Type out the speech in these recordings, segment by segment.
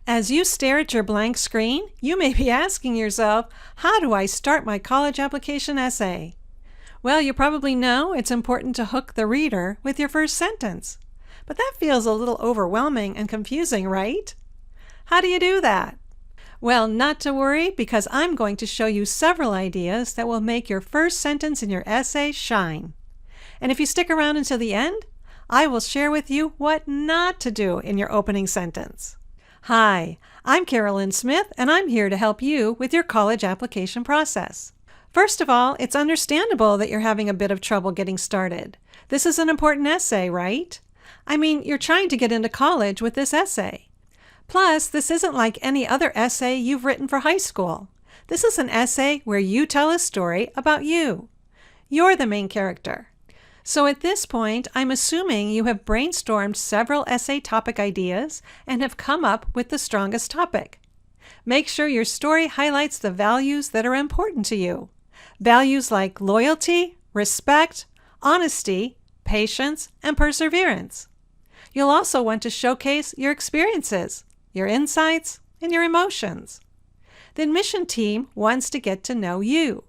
As you stare at your blank screen, you may be asking yourself, how do I start my college application essay? Well, you probably know it's important to hook the reader with your first sentence. But that feels a little overwhelming and confusing, right? How do you do that? Well, not to worry, because I'm going to show you several ideas that will make your first sentence in your essay shine. And if you stick around until the end, I will share with you what not to do in your opening sentence. Hi, I'm Carolyn Smith, and I'm here to help you with your college application process. First of all, it's understandable that you're having a bit of trouble getting started. This is an important essay, right? I mean, you're trying to get into college with this essay. Plus, this isn't like any other essay you've written for high school. This is an essay where you tell a story about you. You're the main character. So at this point, I'm assuming you have brainstormed several essay topic ideas and have come up with the strongest topic. Make sure your story highlights the values that are important to you. Values like loyalty, respect, honesty, patience, and perseverance. You'll also want to showcase your experiences, your insights, and your emotions. The admission team wants to get to know you.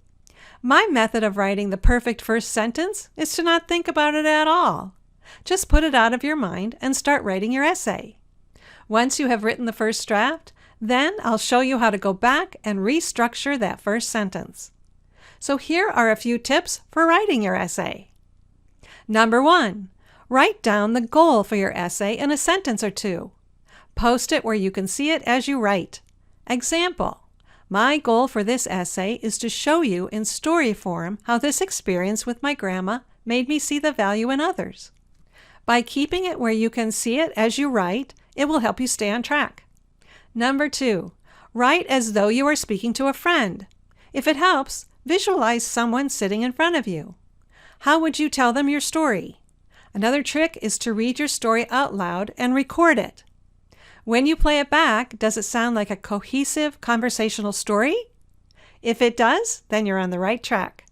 My method of writing the perfect first sentence is to not think about it at all. Just put it out of your mind and start writing your essay. Once you have written the first draft, then I'll show you how to go back and restructure that first sentence. So here are a few tips for writing your essay. Number 1, write down the goal for your essay in a sentence or two. Post it where you can see it as you write. Example: my goal for this essay is to show you in story form how this experience with my grandma made me see the value in others. By keeping it where you can see it as you write, it will help you stay on track. Number 2, write as though you are speaking to a friend. If it helps, visualize someone sitting in front of you. How would you tell them your story? Another trick is to read your story out loud and record it. When you play it back, does it sound like a cohesive conversational story? If it does, then you're on the right track.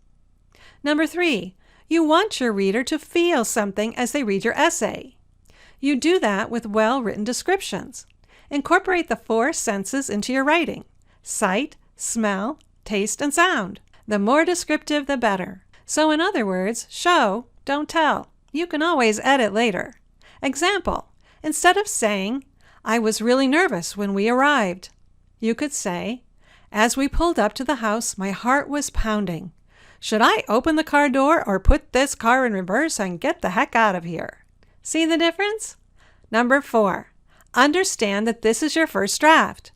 Number 3, you want your reader to feel something as they read your essay. You do that with well-written descriptions. Incorporate the 4 senses into your writing: sight, smell, taste, and sound. The more descriptive, the better. So in other words, show, don't tell. You can always edit later. Example: instead of saying, "I was really nervous when we arrived," you could say, "As we pulled up to the house, my heart was pounding. Should I open the car door or put this car in reverse and get the heck out of here?" See the difference? Number 4, understand that this is your first draft.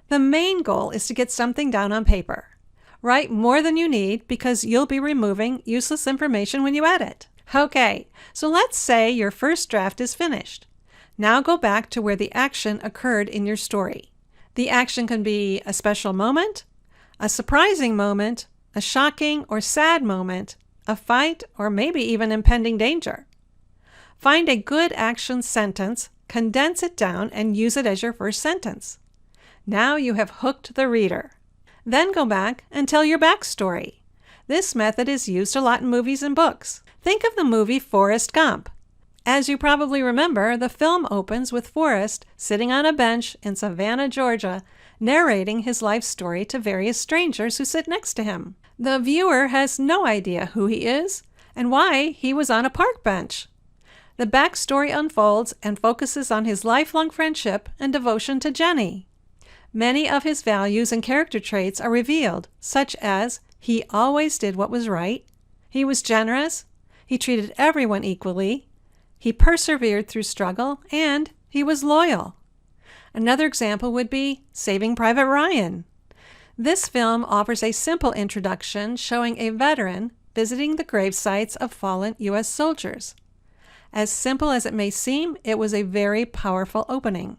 The main goal is to get something down on paper. Write more than you need because you'll be removing useless information when you edit. Okay, so let's say your first draft is finished. Now go back to where the action occurred in your story. The action can be a special moment, a surprising moment, a shocking or sad moment, a fight, or maybe even impending danger. Find a good action sentence, condense it down, and use it as your first sentence. Now you have hooked the reader. Then go back and tell your backstory. This method is used a lot in movies and books. Think of the movie Forrest Gump. As you probably remember, the film opens with Forrest sitting on a bench in Savannah, Georgia, narrating his life story to various strangers who sit next to him. The viewer has no idea who he is and why he was on a park bench. The backstory unfolds and focuses on his lifelong friendship and devotion to Jenny. Many of his values and character traits are revealed, such as he always did what was right, he was generous, he treated everyone equally, he persevered through struggle, and he was loyal. Another example would be Saving Private Ryan. This film offers a simple introduction showing a veteran visiting the grave sites of fallen U.S. soldiers. As simple as it may seem, it was a very powerful opening.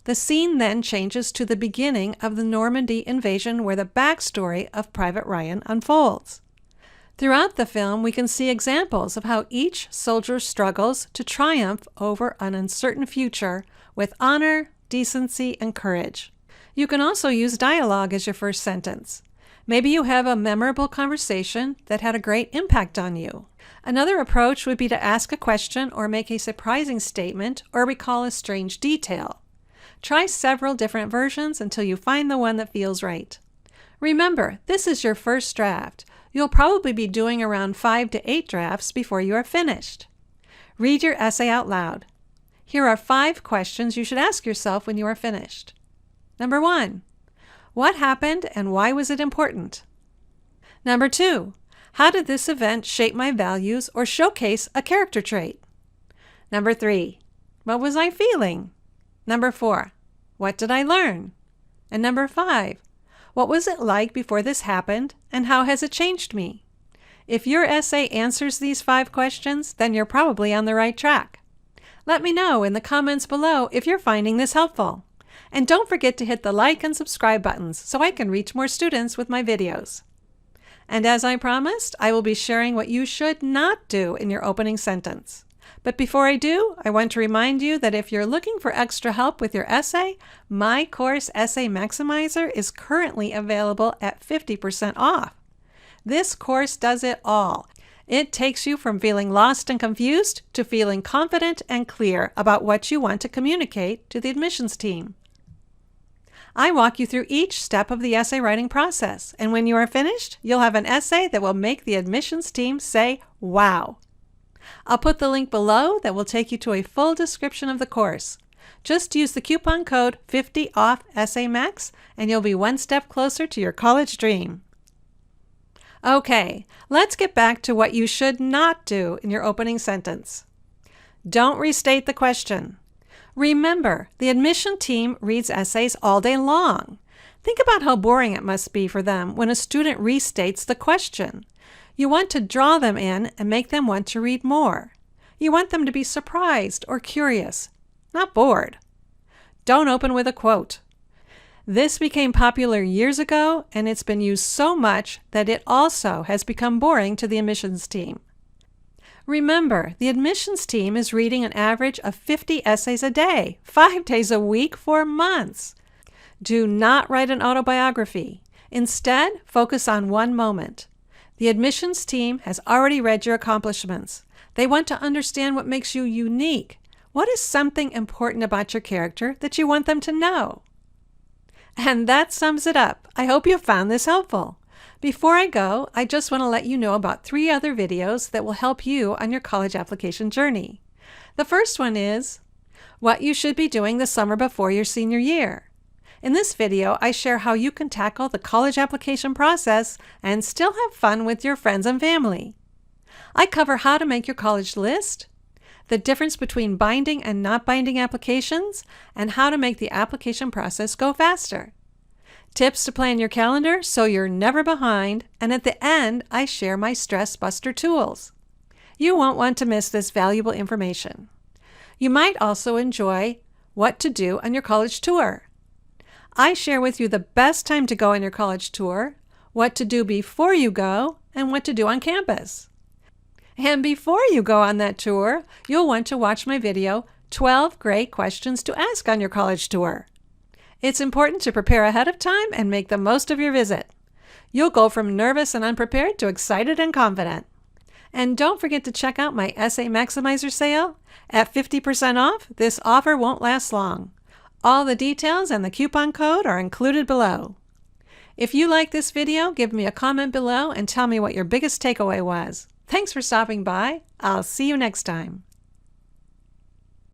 The scene then changes to the beginning of the Normandy invasion, where the backstory of Private Ryan unfolds. Throughout the film, we can see examples of how each soldier struggles to triumph over an uncertain future with honor, decency, and courage. You can also use dialogue as your first sentence. Maybe you have a memorable conversation that had a great impact on you. Another approach would be to ask a question or make a surprising statement or recall a strange detail. Try several different versions until you find the one that feels right. Remember, this is your first draft. You'll probably be doing around 5 to 8 drafts before you are finished. Read your essay out loud. Here are 5 questions you should ask yourself when you are finished. Number 1, what happened and why was it important? Number 2, how did this event shape my values or showcase a character trait? Number 3, what was I feeling? Number 4, what did I learn? And number 5, what was it like before this happened and how has it changed me? If your essay answers these 5 questions, then you're probably on the right track. Let me know in the comments below if you're finding this helpful. And don't forget to hit the like and subscribe buttons so I can reach more students with my videos. And as I promised, I will be sharing what you should not do in your opening sentence. But before I do, I want to remind you that if you're looking for extra help with your essay, my course Essay Maximizer is currently available at 50% off. This course does it all. It takes you from feeling lost and confused to feeling confident and clear about what you want to communicate to the admissions team. I walk you through each step of the essay writing process, and when you are finished, you'll have an essay that will make the admissions team say, "Wow." I'll put the link below that will take you to a full description of the course. Just use the coupon code 50OFF-EssayMax and you'll be one step closer to your college dream. Okay, let's get back to what you should not do in your opening sentence. Don't restate the question. Remember, the admission team reads essays all day long. Think about how boring it must be for them when a student restates the question. You want to draw them in and make them want to read more. You want them to be surprised or curious, not bored. Don't open with a quote. This became popular years ago, and it's been used so much that it also has become boring to the admissions team. Remember, the admissions team is reading an average of 50 essays a day, 5 days a week for months. Do not write an autobiography. Instead, focus on one moment. The admissions team has already read your accomplishments. They want to understand what makes you unique. What is something important about your character that you want them to know? And that sums it up. I hope you found this helpful. Before I go, I just want to let you know about 3 other videos that will help you on your college application journey. The first one is what you should be doing the summer before your senior year. In this video, I share how you can tackle the college application process and still have fun with your friends and family. I cover how to make your college list, the difference between binding and not binding applications, and how to make the application process go faster. Tips to plan your calendar so you're never behind, and at the end, I share my stress buster tools. You won't want to miss this valuable information. You might also enjoy what to do on your college tour. I share with you the best time to go on your college tour, what to do before you go, and what to do on campus. And before you go on that tour, you'll want to watch my video, 12 Great Questions to Ask on Your College Tour. It's important to prepare ahead of time and make the most of your visit. You'll go from nervous and unprepared to excited and confident. And don't forget to check out my Essay Maximizer sale. At 50% off, this offer won't last long. All the details and the coupon code are included below. If you like this video, give me a comment below and tell me what your biggest takeaway was. Thanks for stopping by. I'll see you next time.